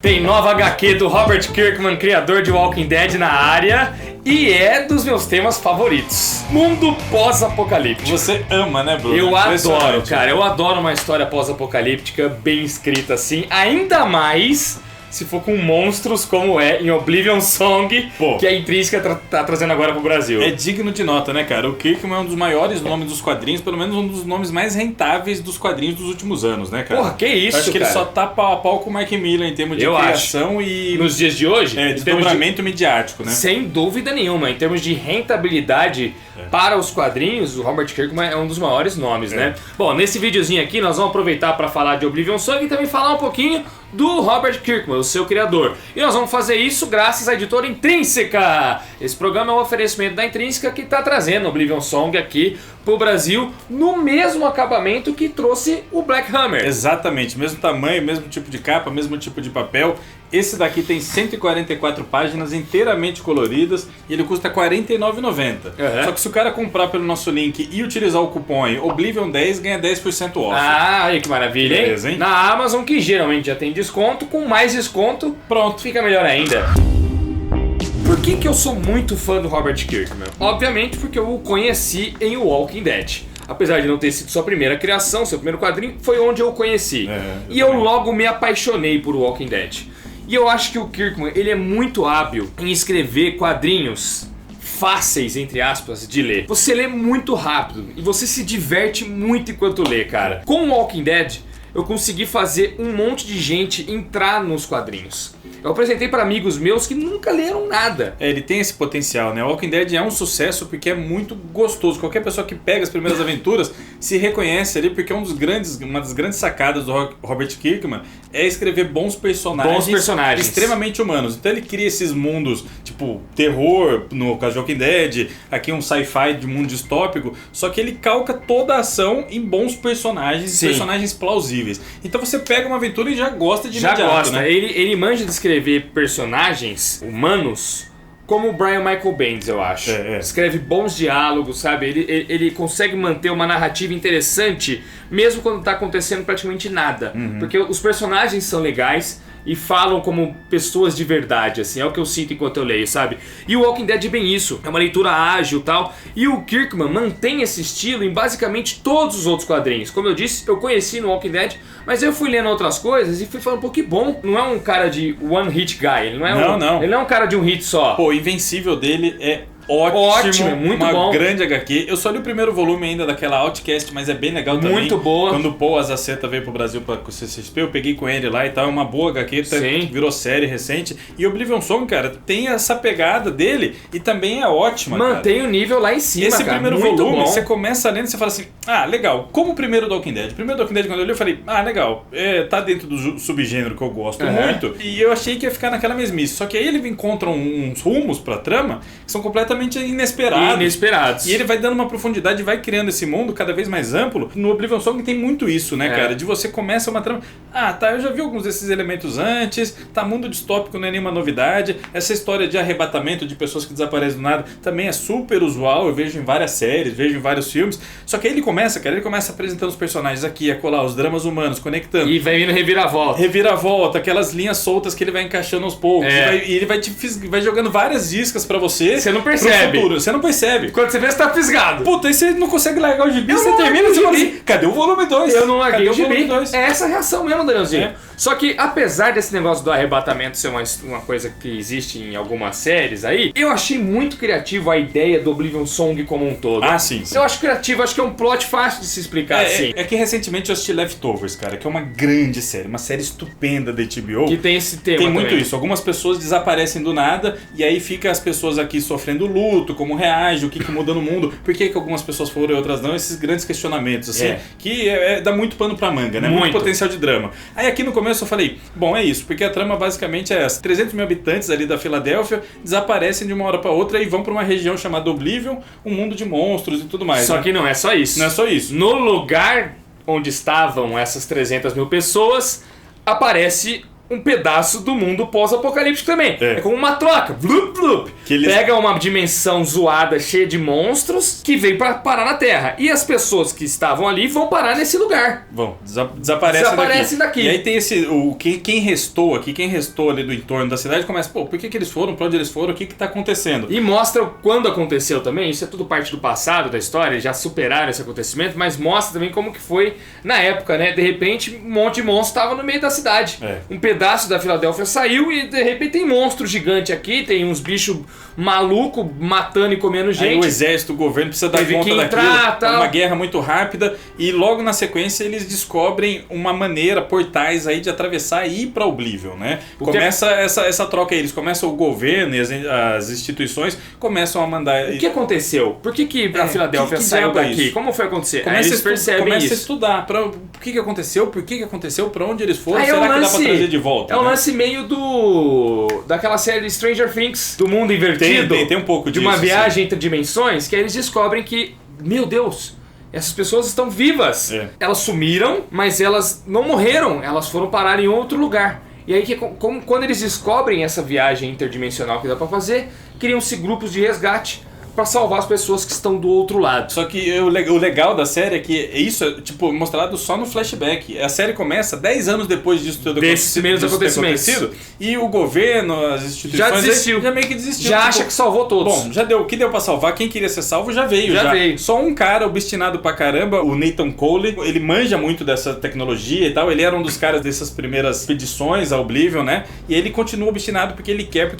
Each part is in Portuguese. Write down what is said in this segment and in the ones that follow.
Tem nova HQ do Robert Kirkman, criador de Walking Dead, na área, e é dos meus temas favoritos. Mundo pós-apocalíptico. Você ama, né, Bruno? Eu adoro, cara. Eu adoro uma história pós-apocalíptica bem escrita assim. Ainda mais se for com monstros como é em Oblivion Song, que a Intrínseca tá trazendo agora pro Brasil. É digno de nota, né, cara? O Kirkman é um dos maiores nomes dos quadrinhos, pelo menos um dos nomes mais rentáveis dos quadrinhos dos últimos anos, né, cara? Porra, que isso, eu acho que cara. ele só tá pau a pau com o Mark Miller em termos de criação e... Nos dias de hoje? Desdobramento midiático, né? Sem dúvida nenhuma. Em termos de rentabilidade para os quadrinhos, o Robert Kirkman é um dos maiores nomes, né? Bom, nesse videozinho aqui nós vamos aproveitar para falar de Oblivion Song e também falar um pouquinho do Robert Kirkman, o seu criador. E nós vamos fazer isso graças à editora Intrínseca. Esse programa é um oferecimento da Intrínseca que está trazendo Oblivion Song aqui pro Brasil no mesmo acabamento que trouxe o Black Hammer. Exatamente, mesmo tamanho, mesmo tipo de capa, mesmo tipo de papel. Esse daqui tem 144 páginas inteiramente coloridas e ele custa R$ 49,90. Só que se o cara comprar pelo nosso link e utilizar o cupom aí, Oblivion10, ganha 10% off. Ah, aí que maravilha, hein? Beleza, hein? Na Amazon, que geralmente já tem desconto, com mais desconto, pronto, fica melhor ainda. Por que eu sou muito fã do Robert Kirkman? Obviamente porque eu o conheci em Walking Dead. Apesar de não ter sido sua primeira criação, seu primeiro quadrinho, foi onde eu o conheci. E eu logo me apaixonei por Walking Dead. E eu acho que o Kirkman, ele é muito hábil em escrever quadrinhos fáceis, entre aspas, de ler. Você lê muito rápido e você se diverte muito enquanto lê, cara. Com o Walking Dead, eu consegui fazer um monte de gente entrar nos quadrinhos. Eu apresentei para amigos meus que nunca leram nada. Ele tem esse potencial, né? O Walking Dead é um sucesso porque é muito gostoso. Qualquer pessoa que pega as primeiras aventuras se reconhece ali, porque uma das grandes sacadas do Robert Kirkman é escrever bons personagens extremamente humanos. Então ele cria esses mundos, tipo terror, no caso de Walking Dead, aqui um sci-fi de mundo distópico, só que ele calca toda a ação em bons personagens, personagens plausíveis. Então você pega uma aventura e já gosta de imediato, né? Ele manja de escrever personagens humanos como o Brian Michael Bendis, eu acho. Escreve bons diálogos, sabe? Ele consegue manter uma narrativa interessante mesmo quando tá acontecendo praticamente nada. Porque os personagens são legais e falam como pessoas de verdade, assim, é o que eu sinto enquanto eu leio, sabe? E o Walking Dead é bem isso, é uma leitura ágil e tal, e o Kirkman mantém esse estilo em basicamente todos os outros quadrinhos. Como eu disse, eu conheci no Walking Dead, mas eu fui lendo outras coisas e fui falando, pô, que bom, não é um cara de one hit guy, ele não é ele não é um cara de um hit só. Pô, o Invencível dele é ótimo, muito uma bom. Grande HQ. Eu só li o primeiro volume ainda daquela Outcast, mas é bem legal também. Muito boa. Quando o Paul Azaceta veio pro Brasil pra CCXP, eu peguei com ele lá e tal. É uma boa HQ, virou série recente. E Oblivion Song, cara, tem essa pegada dele e também é ótima. Mantém o nível lá em cima, esse cara. Primeiro muito volume, bom. você começa lendo e você fala assim, ah, legal. Como o primeiro do Walking Dead. O primeiro do Walking Dead, quando eu li, eu falei, ah, legal. Tá dentro do subgênero que eu gosto muito. E eu achei que ia ficar naquela mesmice. Só que aí ele encontra uns rumos pra trama que são completamente inesperados. E ele vai dando uma profundidade e vai criando esse mundo cada vez mais amplo. No Oblivion Song tem muito isso, né, cara? De você começa uma trama... Ah, tá, eu já vi alguns desses elementos antes. Tá, mundo distópico não é nenhuma novidade. Essa história de arrebatamento de pessoas que desaparecem do nada também é super usual. Eu vejo em várias séries, vejo em vários filmes. Só que aí ele começa apresentando os personagens aqui, acolá, os dramas humanos, conectando. E vai vindo reviravolta, aquelas linhas soltas que ele vai encaixando aos poucos. E ele vai jogando várias iscas pra você. Você não percebe. Você não percebe. Quando você vê, você tá fisgado. Puta, aí você não consegue largar o gibi, você termina e você fala assim, cadê o volume 2? Eu não larguei o gibi. É essa a reação mesmo, Danielzinho. Só que apesar desse negócio do arrebatamento ser uma coisa que existe em algumas séries aí, eu achei muito criativo a ideia do Oblivion Song como um todo. Ah, sim. Eu acho criativo, acho que é um plot fácil de se explicar assim. É que recentemente eu assisti Leftovers, cara, que é uma grande série, uma série estupenda da HBO. Que tem esse tema Tem muito também. isso. Algumas pessoas desaparecem do nada e aí fica as pessoas aqui sofrendo luto, como reage, o que muda no mundo, por que algumas pessoas foram e outras não, esses grandes questionamentos, assim, que dá muito pano pra manga, né? Muito potencial de drama. Aí aqui no começo eu falei, bom, é isso, porque a trama basicamente é essa. 300 mil habitantes ali da Filadélfia desaparecem de uma hora pra outra e vão pra uma região chamada Oblivion, um mundo de monstros e tudo mais. Só que não é só isso. Não é só isso. No lugar onde estavam essas 300 mil pessoas, aparece um pedaço do mundo pós-apocalíptico também. É como uma troca. Vlup, vlup. Pega uma dimensão zoada, cheia de monstros, que vem pra parar na Terra. E as pessoas que estavam ali vão parar nesse lugar. Vão, desaparecem daqui. E aí tem quem restou aqui, quem restou ali do entorno da cidade, começa, pô, por que eles foram, pra onde eles foram, o que tá acontecendo? E mostra quando aconteceu também, isso é tudo parte do passado da história, já superaram esse acontecimento, mas mostra também como que foi na época, né? De repente, um monte de monstro tava no meio da cidade. Um pedaço da Filadélfia saiu e de repente tem monstro gigante aqui, tem uns bichos malucos matando e comendo gente. Aí o exército, o governo precisa dar conta daquilo, uma guerra muito rápida, e logo na sequência eles descobrem uma maneira, portais aí de atravessar e ir pra Oblivion, né? Começa essa troca aí, eles começam, o governo e as instituições começam a mandar... O que aconteceu? Por que a Filadélfia saiu daqui? Isso? Como foi acontecer? Começa aí eles percebem a isso. estudar o que aconteceu, por que aconteceu, pra onde eles foram, será que dá pra trazer de volta? É um lance meio daquela série de Stranger Things, do mundo invertido. Tem um pouco disso. De uma viagem entre dimensões, que aí eles descobrem que, meu Deus, essas pessoas estão vivas. Elas sumiram, mas elas não morreram, elas foram parar em outro lugar. E aí, quando eles descobrem essa viagem interdimensional que dá pra fazer, criam-se grupos de resgate pra salvar as pessoas que estão do outro lado. Só que o legal da série é que isso é tipo mostrado só no flashback. A série começa 10 anos depois disso tudo acontecido. E o governo, as instituições já desistiu. Já meio que desistiu. Já acha que salvou todos. Bom, já deu. O que deu pra salvar, quem queria ser salvo já veio. Já veio. Só um cara obstinado pra caramba, o Nathan Cole, ele manja muito dessa tecnologia e tal. Ele era um dos caras dessas primeiras expedições a Oblivion, né? E ele continua obstinado porque ele quer.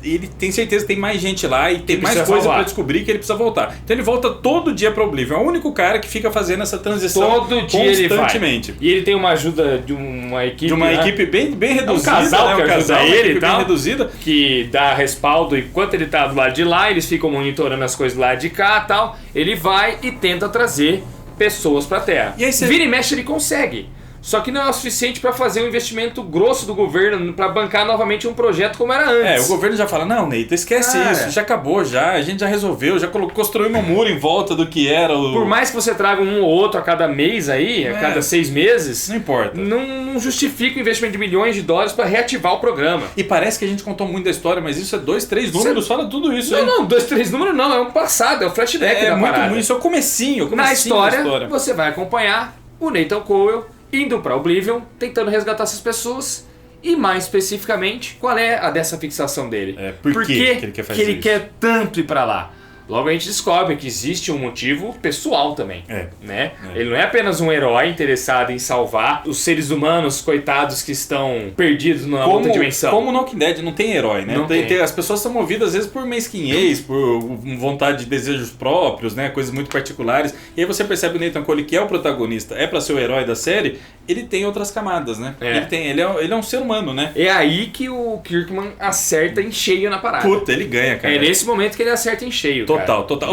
E ele tem certeza que tem mais gente lá e tem mais coisa pra descobrir que ele precisa voltar. Então ele volta todo dia pra Oblivion. É o único cara que fica fazendo essa transição todo dia constantemente. Ele vai. E ele tem uma ajuda de uma equipe. De uma equipe bem reduzida. Um casal que ajuda ele e tal. Bem reduzida. Que dá respaldo enquanto ele tá do lado de lá, eles ficam monitorando as coisas lá de cá e tal. Ele vai e tenta trazer pessoas pra Terra. E aí você... Vira e mexe, ele consegue. Só que não é o suficiente para fazer um investimento grosso do governo para bancar novamente um projeto como era antes. O governo já fala, não, Neita, esquece isso, já acabou já, a gente já resolveu, já construiu um muro em volta do que era o... Por mais que você traga um ou outro a cada mês aí, a cada 6 meses... Não importa. Não justifica o investimento de milhões de dólares para reativar o programa. E parece que a gente contou muito da história, mas isso é 2, 3 números, fala tudo isso aí. Não, 2, 3 números não, é um passado, é o flashback da parada. Muito, isso é o comecinho Na história, você vai acompanhar o Nathan Cole indo pra Oblivion, tentando resgatar essas pessoas. E mais especificamente, qual é a dessa fixação dele? Por que ele quer fazer isso? Ele quer tanto ir pra lá? Logo a gente descobre que existe um motivo pessoal também, né? Ele não é apenas um herói interessado em salvar os seres humanos, coitados, que estão perdidos na outra dimensão. Como no Walking Dead não tem herói, né? Não tem. As pessoas são movidas às vezes por mesquinhez, por vontade de desejos próprios, né? Coisas muito particulares. E aí você percebe o Nathan Cole, que é o protagonista, é pra ser o herói da série, ele tem outras camadas, né? Ele é um ser humano, né? É aí que o Kirkman acerta em cheio na parada. Puta, ele ganha, cara. É nesse momento que ele acerta em cheio, Total.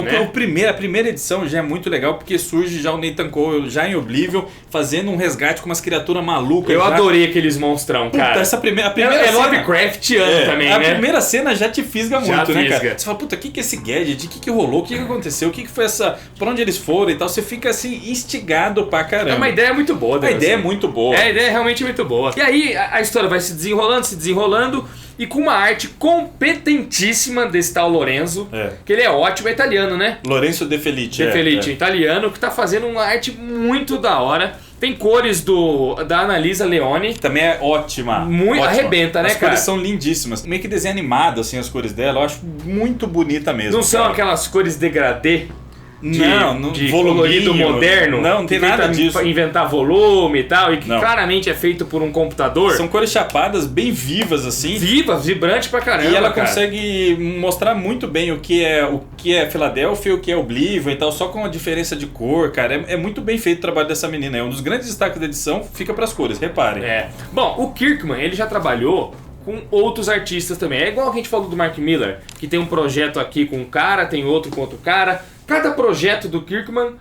Né? A primeira edição já é muito legal, porque surge já o Nathan Cole, já em Oblivion, fazendo um resgate com umas criaturas malucas. Eu adorei aqueles monstrão, cara. Puta, a primeira é cena... Lovecraftiano também, a né? A primeira cena já te fisga muito, né, fisga. cara? Você fala, puta, o que é esse gadget? O que rolou? O que aconteceu? O que foi essa... Pra onde eles foram e tal? Você fica, assim, instigado pra caramba. É uma ideia muito boa. A ideia é muito boa. A ideia é realmente muito boa. E aí, a história vai se desenrolando, e com uma arte competentíssima desse tal Lorenzo, que ele é ótimo, é italiano, né? Lorenzo De Felice. Italiano, que tá fazendo uma arte muito da hora. Tem cores da Annalisa Leone. Também é ótima. Muito ótima. Arrebenta, né, cara? As cores são lindíssimas. Meio que desenho animado, assim, as cores dela. Eu acho muito bonita mesmo. Não são aquelas cores degradê? De colorido moderno, não tem nada disso. Inventar volume e tal, e que claramente é feito por um computador. São cores chapadas, bem vivas assim. Vivas, vibrantes pra caramba. E ela consegue mostrar muito bem o que é Filadélfia e o que é Oblivion e tal, só com a diferença de cor, cara. É muito bem feito o trabalho dessa menina. É um dos grandes destaques da edição, fica pras cores, reparem. Bom, o Kirkman, ele já trabalhou com outros artistas também. É igual a gente falou do Mark Millar, que tem um projeto aqui com um cara, tem outro com outro cara. Cada projeto do Kirkman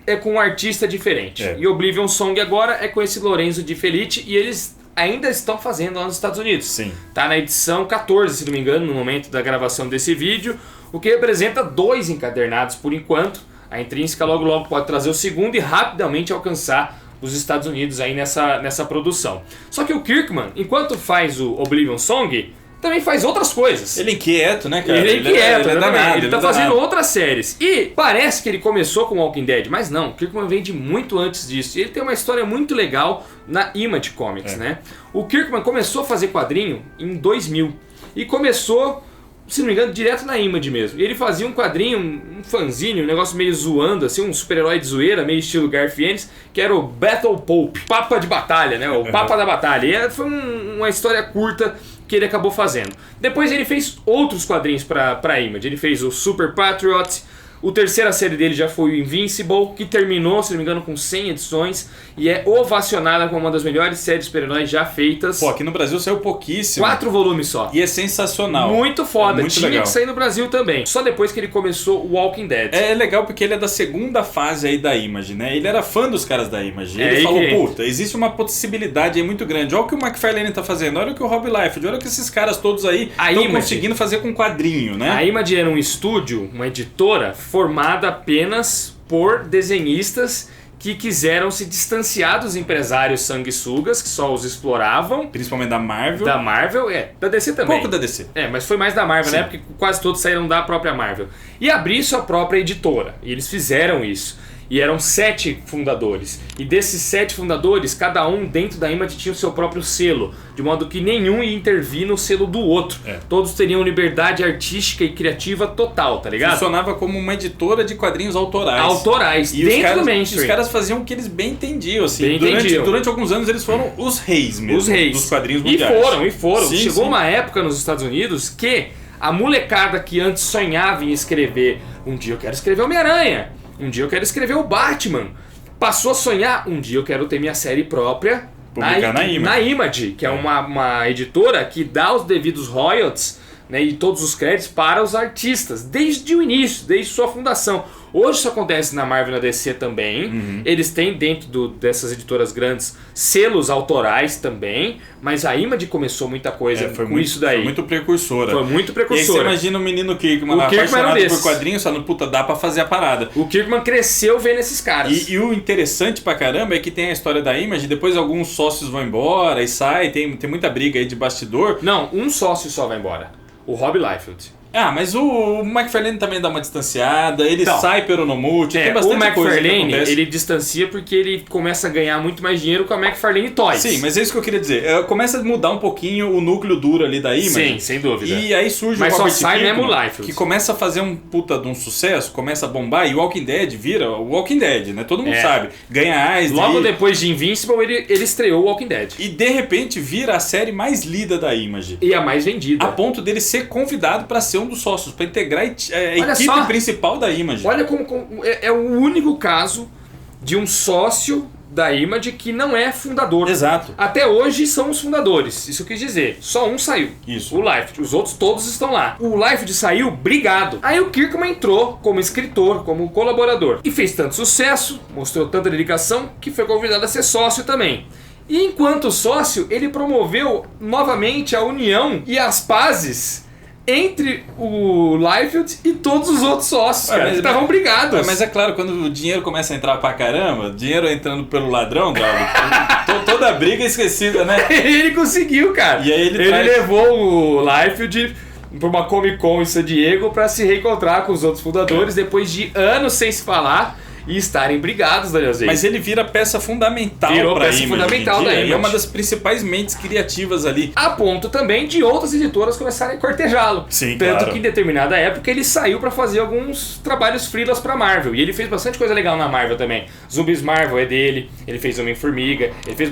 é com um artista diferente. E Oblivion Song agora é com esse Lorenzo Di Felice, e eles ainda estão fazendo lá nos Estados Unidos. Sim. Tá na edição 14, se não me engano, no momento da gravação desse vídeo, o que representa 2 encadernados por enquanto. A Intrínseca logo pode trazer o segundo e rapidamente alcançar os Estados Unidos aí nessa produção. Só que o Kirkman, enquanto faz o Oblivion Song, também faz outras coisas. Ele é inquieto, né, cara? Ele é inquieto, ele é danado, ele tá fazendo outras séries. E parece que ele começou com Walking Dead, mas não, o Kirkman vem de muito antes disso. E ele tem uma história muito legal na Image Comics, né? O Kirkman começou a fazer quadrinho em 2000. E começou, se não me engano, direto na Image mesmo. E ele fazia um quadrinho, um fanzine, um negócio meio zoando, assim, um super-herói de zoeira, meio estilo Garth Ennis, que era o Battle Pope. Papa de batalha, né? O Papa da Batalha. E foi uma história curta que ele acabou fazendo. Depois ele fez outros quadrinhos pra Image. Ele fez o Super Patriot. A terceira série dele já foi o Invincible, que terminou, se não me engano, com 100 edições e é ovacionada como uma das melhores séries de super-heróis já feitas. Pô, aqui no Brasil saiu pouquíssimo. 4 volumes só. E é sensacional. Muito foda. Muito Tinha legal. que sair no Brasil também. Só depois que ele começou o Walking Dead. É legal porque ele é da segunda fase aí da Image, né? Ele era fã dos caras da Image. Ele falou, puta, existe uma possibilidade aí muito grande. Olha o que o McFarlane tá fazendo, olha o que o Rob Liefeld, olha o que esses caras todos aí estão conseguindo fazer com quadrinho, né? A Image era um estúdio, uma editora, formada apenas por desenhistas que quiseram se distanciar dos empresários sanguessugas, que só os exploravam. Principalmente da Marvel. Da Marvel, da DC também. Pouco da DC. Mas foi mais da Marvel, né? Porque quase todos saíram da própria Marvel. E abrir sua própria editora. E eles fizeram isso. E eram 7 fundadores. E desses 7 fundadores, cada um dentro da Image tinha o seu próprio selo. De modo que nenhum ia intervir no selo do outro. Todos teriam liberdade artística e criativa total, tá ligado? Funcionava como uma editora de quadrinhos autorais. Autorais, e dentro do mainstream. Os caras faziam o que eles bem entendiam, assim. Bem durante alguns anos eles foram os reis mesmo. Os reis. Dos quadrinhos mundiais. E foram. Sim, Chegou sim. uma época nos Estados Unidos que a molecada que antes sonhava em escrever, um dia eu quero escrever Homem-Aranha, um dia eu quero escrever o Batman, passou a sonhar, um dia eu quero ter minha série própria na Image, que é uma editora que dá os devidos royalties, né, e todos os créditos para os artistas, desde o início, desde sua fundação. Hoje isso acontece na Marvel e na DC também. Eles têm dentro dessas editoras grandes selos autorais também, mas a Image começou muita coisa com isso daí. Foi muito precursora. Foi muito E aí precursora. você imagina o menino Kirkman lá, Kirkman apaixonado por quadrinhos, falando, puta, dá pra fazer a parada. O Kirkman cresceu vendo esses caras. E o interessante pra caramba é que tem a história da Image, depois alguns sócios vão embora e saem, tem muita briga aí de bastidor. Não, um sócio só vai embora. O Rob Liefeld. Ah, mas o McFarlane também dá uma distanciada, ele sai pelo Nomute, tem o bastante coisa que McFarlane, acontece. ele distancia porque ele começa a ganhar muito mais dinheiro com a McFarlane Toys. Sim, mas é isso que eu queria dizer. Começa a mudar um pouquinho o núcleo duro ali da Image. Sim, sem dúvida. E aí surge mas o Robert só sai Kirkman, mesmo o Liefeld, que começa a fazer um puta de um sucesso, começa a bombar, e o Walking Dead vira o Walking Dead, né? Todo mundo sabe. Ganha Eisner. Logo depois de Invincible, ele estreou o Walking Dead. E de repente vira a série mais lida da Image. E a mais vendida. A ponto dele ser convidado para ser um dos sócios, para integrar a equipe principal da Image. Olha como é o único caso de um sócio da Image que não é fundador. Exato. Até hoje são os fundadores, isso eu quis dizer. Só um saiu. Isso. O Liefeld. Os outros todos estão lá. O Liefeld saiu brigado. Aí o Kirkman entrou como escritor, como colaborador. E fez tanto sucesso, mostrou tanta dedicação, que foi convidado a ser sócio também. E enquanto sócio, ele promoveu novamente a união e as pazes entre o Liefeld e todos os outros sócios, cara, que estavam brigados. Mas é claro, quando o dinheiro começa a entrar pra caramba, dinheiro entrando pelo ladrão, toda a briga é esquecida, né? Ele conseguiu, cara. E aí ele levou o Liefeld pra uma Comic Con em San Diego pra se reencontrar com os outros fundadores depois de anos sem se falar e estarem brigados, Daniel Zay. Mas ele vira peça fundamental pra Image. Fundamental da Image. Ele é uma das principais mentes criativas ali. A ponto também de outras editoras começarem a cortejá-lo. Sim, tanto claro. que em determinada época ele saiu pra fazer alguns trabalhos freelas pra Marvel. E ele fez bastante coisa legal na Marvel também. Zumbis Marvel é dele, ele fez Homem-Formiga, ele fez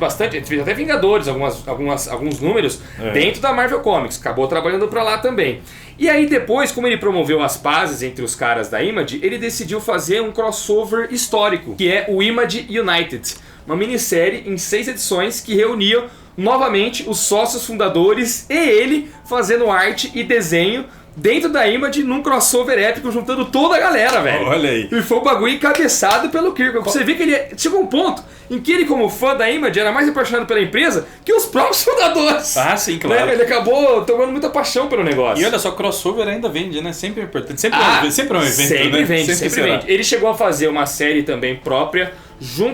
até Vingadores, alguns números dentro da Marvel Comics. Acabou trabalhando pra lá também. E aí depois, como ele promoveu as pazes entre os caras da Image, ele decidiu fazer um crossover histórico, que é o Image United. Uma minissérie em 6 edições que reuniam novamente os sócios fundadores e ele fazendo arte e desenho dentro da Image num crossover épico, juntando toda a galera, velho. Olha aí. E foi um bagulho encabeçado pelo Kirkman. Você vê que ele chegou a um ponto em que ele, como fã da Image, era mais apaixonado pela empresa que os próprios fundadores. Ah, sim, claro. Né? Ele acabou tomando muita paixão pelo negócio. E olha só, crossover ainda vende, né? Sempre é importante. Sempre é um evento, sempre né? Vende. Ele chegou a fazer uma série também própria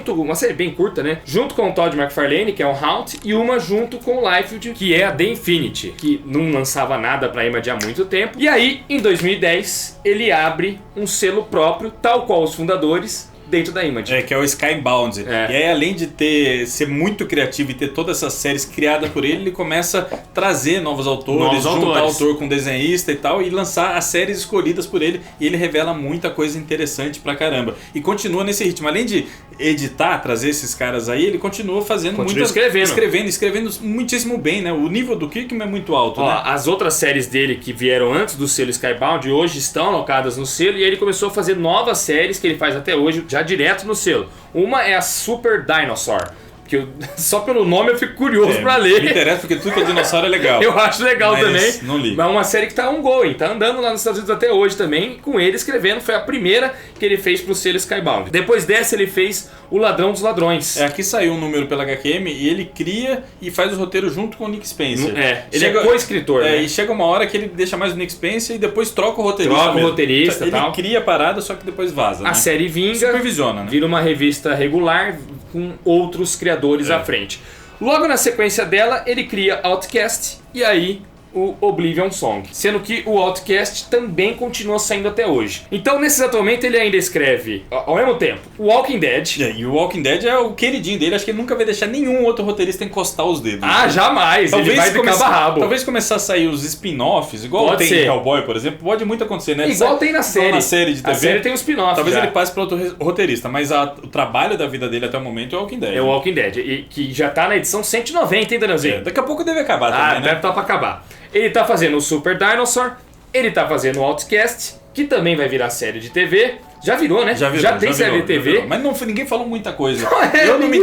uma série bem curta, né? Junto com o Todd McFarlane, que é o Haunt, e uma junto com o Liefeld, que é a The Infinity, que não lançava nada pra Image há muito tempo. E aí, em 2010, ele abre um selo próprio, tal qual os fundadores, dentro da Image. Que é o Skybound. E aí, além de ser muito criativo e ter todas essas séries criadas por ele começa a trazer novos autores, juntar autor com desenhista e tal, e lançar as séries escolhidas por ele, e ele revela muita coisa interessante pra caramba. E continua nesse ritmo. Além de editar, trazer esses caras aí, ele continua fazendo escrevendo muitíssimo bem, né? O nível do Kirkman é muito alto, né? As outras séries dele que vieram antes do selo Skybound, hoje estão alocadas no selo, e aí ele começou a fazer novas séries que ele faz até hoje, já direto no selo. Uma é a Super Dinosaur, que só pelo nome eu fico curioso pra ler. Me interessa porque tudo que é dinossauro é legal. Eu acho legal também. Não li. Mas é uma série que tá ongoing, tá andando lá nos Estados Unidos até hoje também, com ele escrevendo. Foi a primeira que ele fez pro selo Skybound. Depois dessa ele fez O Ladrão dos Ladrões. Aqui saiu um número pela HQM e ele cria e faz o roteiro junto com o Nick Spencer. Ele é co-escritor, né? E chega uma hora que ele deixa mais o Nick Spencer e depois troca o roteirista. Troca o roteirista e tal. Ele cria a parada, só que depois vaza. A série vinga, supervisiona, né? Vira uma revista regular com outros criadores à frente. Logo na sequência dela, ele cria Outcast e aí o Oblivion Song, sendo que o Outcast também continua saindo até hoje. Então, nesse exato momento, ele ainda escreve, ao mesmo tempo, o Walking Dead. E o Walking Dead é o queridinho dele, acho que ele nunca vai deixar nenhum outro roteirista encostar os dedos. Jamais! Talvez ele vai de cabo a rabo. Talvez começar a sair os spin-offs, igual pode tem ser. em Hellboy, por exemplo, pode muito acontecer, né? Igual tem na série. Na série de TV. A série tem um spin-off. Talvez já. ele passe para outro roteirista, mas o trabalho da vida dele até o momento é o Walking Dead. É o Walking Dead, e que já tá na edição 190, hein, Danielzinho? Daqui a pouco deve acabar também, né? Deve estar pra acabar. Ele tá fazendo o Super Dinosaur, ele tá fazendo o Outcast, que também vai virar série de TV. Já virou, né? Já tem série de TV. Mas ninguém falou muita coisa. Eu não me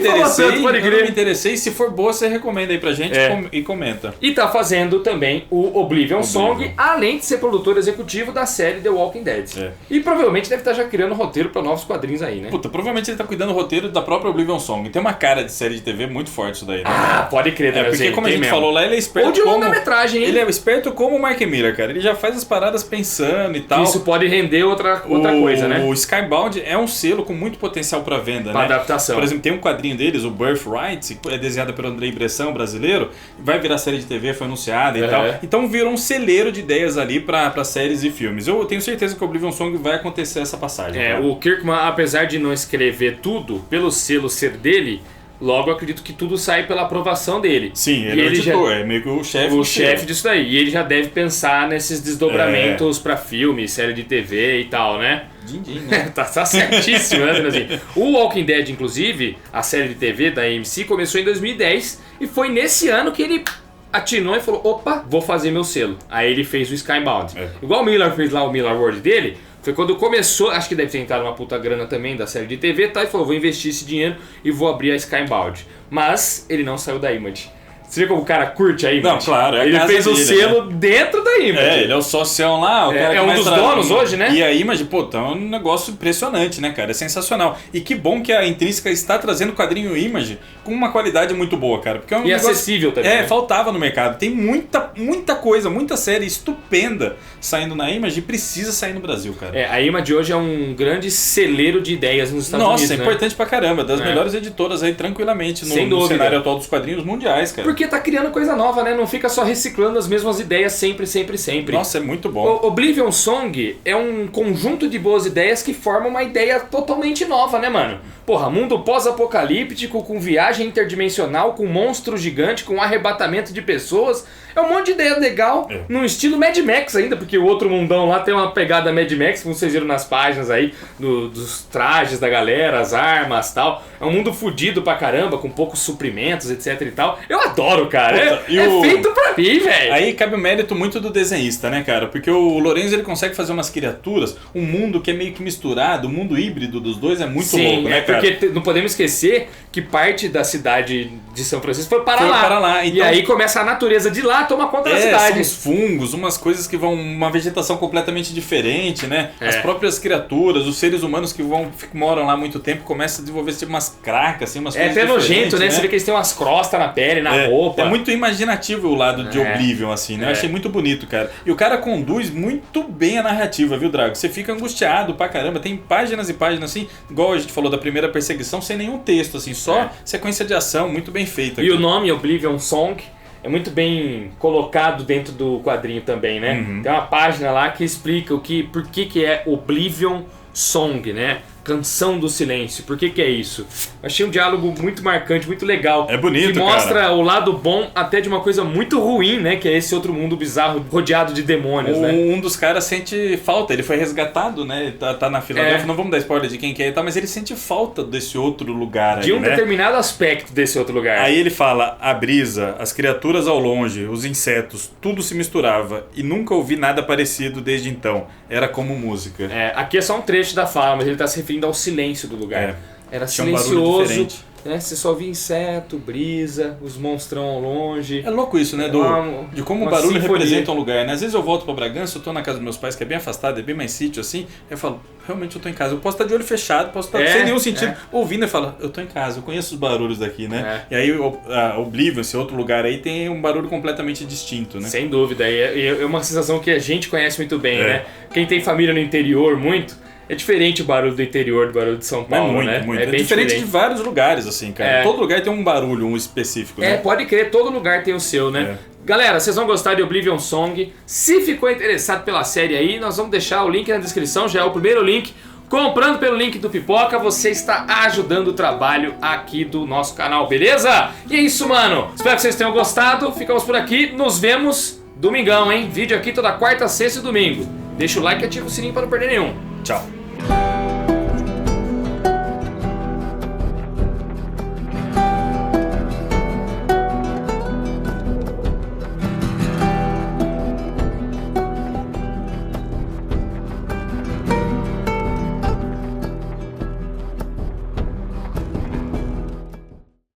interessei. Se for boa, você recomenda aí pra gente e comenta. E tá fazendo também o Oblivion Song, além de ser produtor executivo da série The Walking Dead. E provavelmente deve estar já criando roteiro pra novos quadrinhos aí, né? Provavelmente ele tá cuidando do roteiro da própria Oblivion Song. Tem uma cara de série de TV muito forte isso daí, né? Pode crer, né? Porque como a gente falou lá, ele é esperto. Ou de longa-metragem, hein? Ele é esperto como o Mark Miller, cara. Ele já faz as paradas pensando e tal. Isso pode render outra coisa, né? O Skybound é um selo com muito potencial para venda, pra adaptação. Por exemplo, tem um quadrinho deles, o Birthright, que é desenhado pelo Andrei Bressan, brasileiro, vai virar série de TV, foi anunciada e tal. Então virou um celeiro de ideias ali para séries e filmes. Eu tenho certeza que o Oblivion Song vai acontecer essa passagem. O Kirkman, apesar de não escrever tudo, pelo selo ser dele, logo acredito que tudo sai pela aprovação dele. Sim, ele é o editor, é meio que o chefe. O chefe disso daí. E ele já deve pensar nesses desdobramentos pra filme, série de TV e tal, né? Din-din, né? tá certíssimo, né, assim. O Walking Dead, inclusive, a série de TV da AMC, começou em 2010 e foi nesse ano que ele atinou e falou, opa, vou fazer meu selo. Aí ele fez o Skybound. Igual o Miller fez lá o Miller World dele. Foi quando começou, acho que deve ter entrado uma puta grana também da série de TV, tá? E falou, vou investir esse dinheiro e vou abrir a Skybound. Mas ele não saiu da Image. Você vê como o cara curte a Image? Não, claro. Ele fez o selo dentro da Image. Ele é o socião lá. O cara é um dos donos hoje, né? E a Image, tá um negócio impressionante, né, cara? É sensacional. E que bom que a Intrínseca está trazendo o quadrinho Image com uma qualidade muito boa, cara. Porque é um negócio acessível também. Né? Faltava no mercado. Tem muita coisa, muita série estupenda saindo na Image e precisa sair no Brasil, cara. A Image hoje é um grande celeiro de ideias nos Estados Unidos. Nossa, é importante pra caramba. Das melhores editoras aí, tranquilamente, no cenário atual dos quadrinhos mundiais, cara. Porque tá criando coisa nova, né? Não fica só reciclando as mesmas ideias sempre. Nossa, é muito bom. O Oblivion Song é um conjunto de boas ideias que forma uma ideia totalmente nova, né, mano? Porra, mundo pós-apocalíptico, com viagem interdimensional, com monstro gigante, com arrebatamento de pessoas. É um monte de ideia legal, num estilo Mad Max ainda, porque o outro mundão lá tem uma pegada Mad Max, como vocês viram nas páginas aí, dos trajes da galera, as armas e tal. É um mundo fudido pra caramba, com poucos suprimentos, etc e tal. Eu adoro, cara. É feito pra mim, velho. Aí cabe o mérito muito do desenhista, né, cara? Porque o Lorenzo, ele consegue fazer umas criaturas, um mundo que é meio que misturado, o mundo híbrido dos dois é muito louco, né, cara? Porque não podemos esquecer que parte da cidade de São Francisco foi para Foi lá. para lá, E então- aí começa a natureza de lá tomar conta da São cidade. uns fungos, umas coisas que vão. Uma vegetação completamente diferente, né? É. As próprias criaturas, os seres humanos que moram lá há muito tempo começam a desenvolver tipo, umas cracas, assim, umas É coisas até nojento, diferentes, né? Você vê que eles têm umas crostas na pele, na roupa. É muito imaginativo o lado de É. Oblivion, assim, né? É. Eu achei muito bonito, cara. E o cara conduz muito bem a narrativa, viu, Drago? Você fica angustiado pra caramba. Tem páginas e páginas, assim, igual a gente falou da primeira perseguição, sem nenhum texto, assim, só sequência de ação, muito bem feita. E o nome Oblivion Song é muito bem colocado dentro do quadrinho também, né? Uhum. Tem uma página lá que explica por que é Oblivion Song, né? Canção do Silêncio. Por que é isso? Achei um diálogo muito marcante, muito legal. É bonito, que mostra cara. o lado bom até de uma coisa muito ruim, né? Que é esse outro mundo bizarro rodeado de demônios, né? Um dos caras sente falta, ele foi resgatado, né? Ele tá na Filadélfia, não vamos dar spoiler de quem que é e tal, mas ele sente falta desse outro lugar De ali, um né? determinado aspecto desse outro lugar. Aí ele fala, a brisa, as criaturas ao longe, os insetos, tudo se misturava e nunca ouvi nada parecido desde então. Era como música. É, aqui é só um trecho da fala, mas ele está se referindo ao silêncio do lugar. Era Tinha um barulho silencioso, diferente. né? Você só via inseto, brisa, os monstrão ao longe. É louco isso, né? De como o uma barulho sinfonia. representa um lugar, né? Às vezes eu volto pra Bragança, eu tô na casa dos meus pais, que é bem afastado, é bem mais sítio assim, eu falo, realmente eu tô em casa. Eu posso estar de olho fechado, posso estar sem nenhum sentido ouvindo e falo, eu tô em casa, eu conheço os barulhos daqui, né? E aí a Oblivion, esse outro lugar aí, tem um barulho completamente distinto, né? Sem dúvida, é uma sensação que a gente conhece muito bem, né? Quem tem família no interior muito, é diferente o barulho do interior do barulho de São Paulo, né? Muito. É É bem diferente de vários lugares, assim, cara. É. Todo lugar tem um barulho, um específico, né? Pode crer, todo lugar tem o seu, né? Galera, vocês vão gostar de Oblivion Song. Se ficou interessado pela série aí, nós vamos deixar o link na descrição, já é o primeiro link. Comprando pelo link do Pipoca, você está ajudando o trabalho aqui do nosso canal, beleza? E é isso, mano. Espero que vocês tenham gostado. Ficamos por aqui. Nos vemos domingão, hein? Vídeo aqui toda quarta, sexta e domingo. Deixa o like e ativa o sininho para não perder nenhum. Tchau.